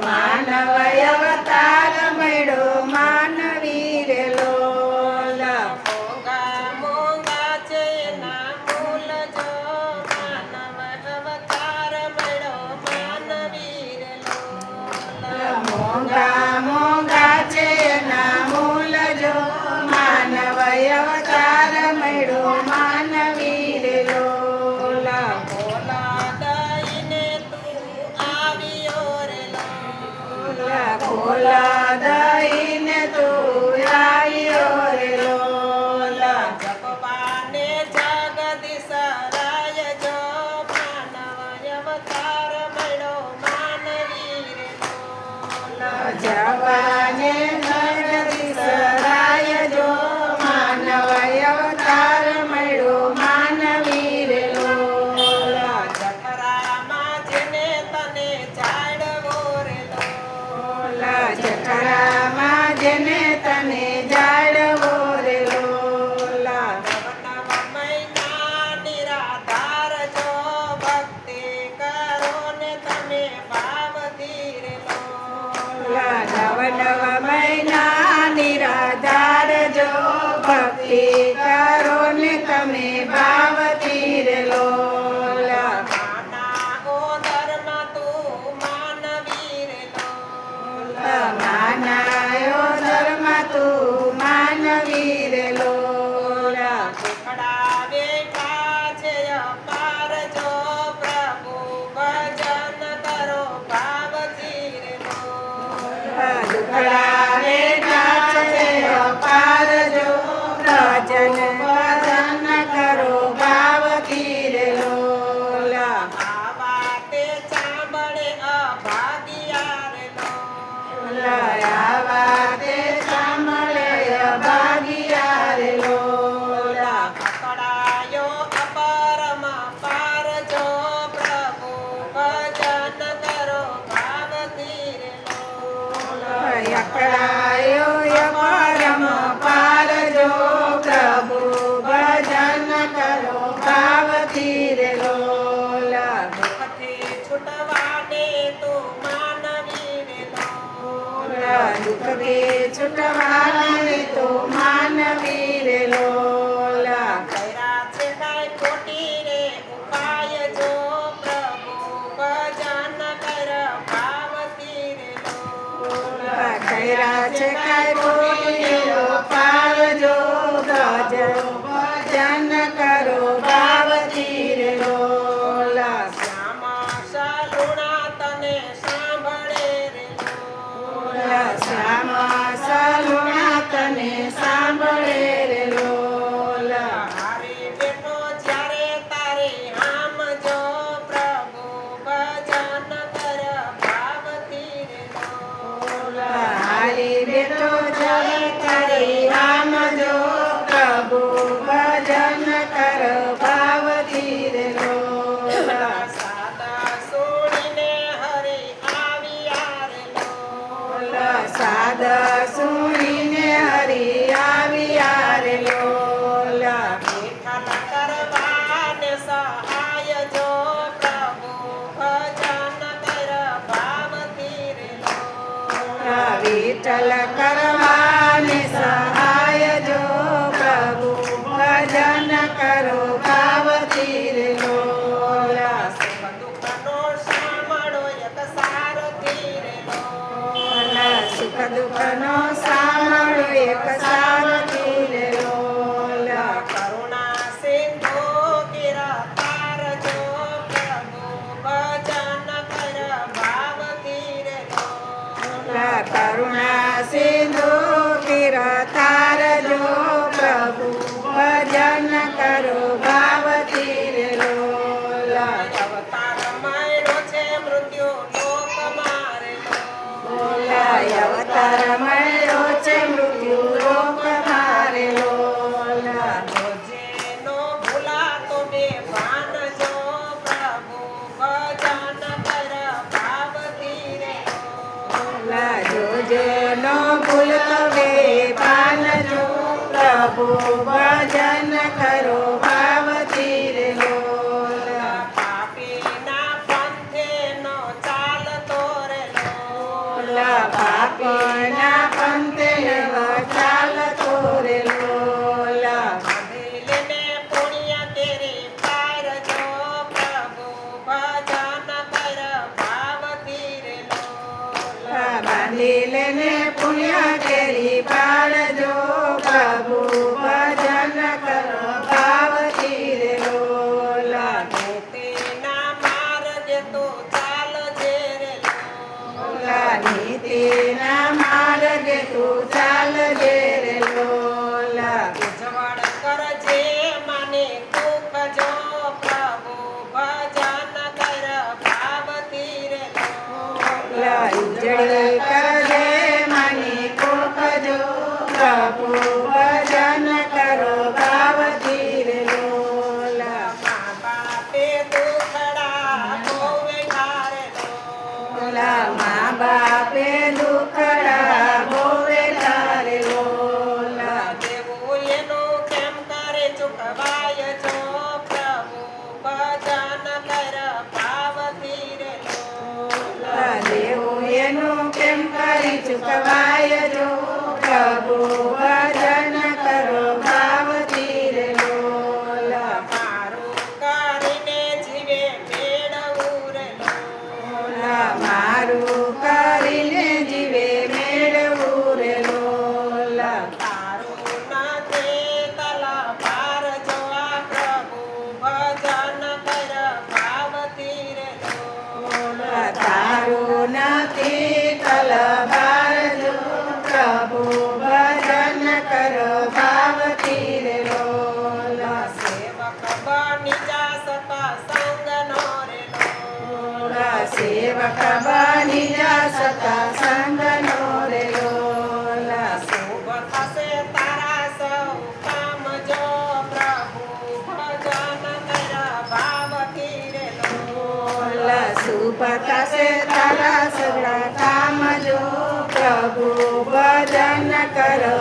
માનવ અવતાર મળ્યો માનવી રે લોલ મોંઘા મોંઘા છે ના મૂલ જો માનવ અવતાર મળ્યો માનવી રે લોલ મોંઘા મોંઘા છે ના મૂલ જો માનવ અવતાર મળ્યો માનવી રે લોલ ભોલા દઈને તું આવ્યો રે લોલ ભોલા દઈને તું આવ્યો રે લોલ જગવાને જગદીશ રાય જો માનવ અવતાર મળ્યો માનવી રે લોલ જવાને જગદીશ રાય જો માનવ અવતાર મળ્યો માનવી રે લોલ જઠરામાં જેને તને જાડવો રે લોલ જઠરામાં જેને તને જાડવો રે લોલ નવ મહિના નિરાધાર જો ભક્તિ કરો ને તમે ભાવથી રે લોલ નવ મહિના નિરાધાર જો ભક્તિ કરો ને તમે ભાવથી રે લોલ માનાઓ ધર્મ તું માનવી રે લોલ માનાયો ધર્મ તું માનવી રે લોલ ખડાવે કાછે અપાર જો પ્રભુ ભજન કરો ભાવથી રે લોલ દુખડાવે નાચે અપાર જો ભજન ભજન કરો ભાવથી રે લોલ આવા તે સાંભળે અભાગિયા રે લોલ આવા તે સાંભળે ભાગિયા રે લોલ પકડાયો અપરમ પાર જો પ્રભુ ભજન કરો ભાવથી રે લોલ અકળાયો પરમ પાર જો પ્રભુ ભજન કરો ભાવથી રે લોલ દુઃખથી છૂટવાને તું માનવી રે લોલ દુઃખથી છૂટવાને તો માનવી રે લોલ કર્યા છે કાંઈ ખોટી રે ઉપાય જો પ્રભુ ભજન કર ભાવથી રે લોલ કર્યા છે કાંઈ ખોટીઓ પારજો ભજન કરો ભાવથી રે લોલ શ્યામ સલુણા તને સાંભળે રે લોલ શ્યામ સલુણા તને સાંભળે રે લોલ હારી બેઠો જ્યારે તારે આમ જો પ્રભુ ભજન કર ભાવથી રે લોલ હારી બેઠો જય તારી રામ જો પ્રભુ ભજન કરો ભાવથી રે લોલ સાદા સોડીને હરે આવ્યા રે લોલ સાદ સુણીને હરી આવ્યા રે લોલ વિઠ્ઠલ કરવાને સહાય જો પ્રભુ ભજન કર ભાવથી રે લોલ વિઠ્ઠલ કરવાને સહાય જો પ્રભુ ભજન કરો ભાવથી રે લોલ દુઃખનો સાંભળો એક સારથી રે લોલ સુખ દુઃખનો સાંભળો એક સારથી રે લોલ કરુણા સિંધુ કિરતાર જો પ્રભુ ભજન કર ભાવથી રે લોલ કરુણા સિંધુ કિરતાર જો પ્રભુ ભજન કરો ભાવથી રે લોલ અવતાર મળ્યો છે મૃત્યુ લોક મારે લોલ અવતાર મળ્યો છે મૃત્યુ લોક મારે લોલ જેનો ભૂલાતો બે ભાન જો પ્રભુ ભજન કર ભાવથી રે લોલ જોજો નો ભૂલતો વે પાન જો પ્રભુ ભજન કરો ભાવથી રે લોલ પાપીના પંથે નો ચાલતો રે લોલ લીલને પુણ્ય કેરી પાડજો પ્રભુ ભજન કરો ભાવથી રે લોલા તેના માર્ગે તો ચાલજે રે લોલા નીતિના માર્ગે તું ચાલજે રે લોલા ઉજવળ કરજે મને કૂકજો પ્રભુ ભજન કર ભાવથી રે લોલા ઉજળી કરજે માની કોકજો પ્રભુ ભજન કરો ભાવથી રે લોલા મા બાપે દુખડા હોવે ધારે લોલા મા બાપે દુખડા બોવે તારે લોલા દેવું એનું કેમ કરે ચૂકવાય છો પ્રભુ ભજન કર ભાવથી રે લોલા દેવું એનું કેમ કરી ચૂકવાય જો પ્રભુ ભજન કરો ભાવથી રે લોલા મારું કરીને જીવે મેળવું રે લોલા મારું કરીને જીવે મેળવું રે લોલા તારું નથી તલવાર જો આ પ્રભુ ભજન કર ભાવથી રે લોલા તારું નથી તલવાર જો પ્રભુ ભજન કરો ભાવથી રે લોલા સેવક બની જા સતા સંગ નો રે લોલા સેવક બની જા સતા સંગનો રે લોલા શુભ થશે તારા સૌ કામ જો પ્રભુ ભજન કર ભાવથી રે લોલા શુભ થશે તારા સગળા કામ જો પ્રભુ ભજન કરો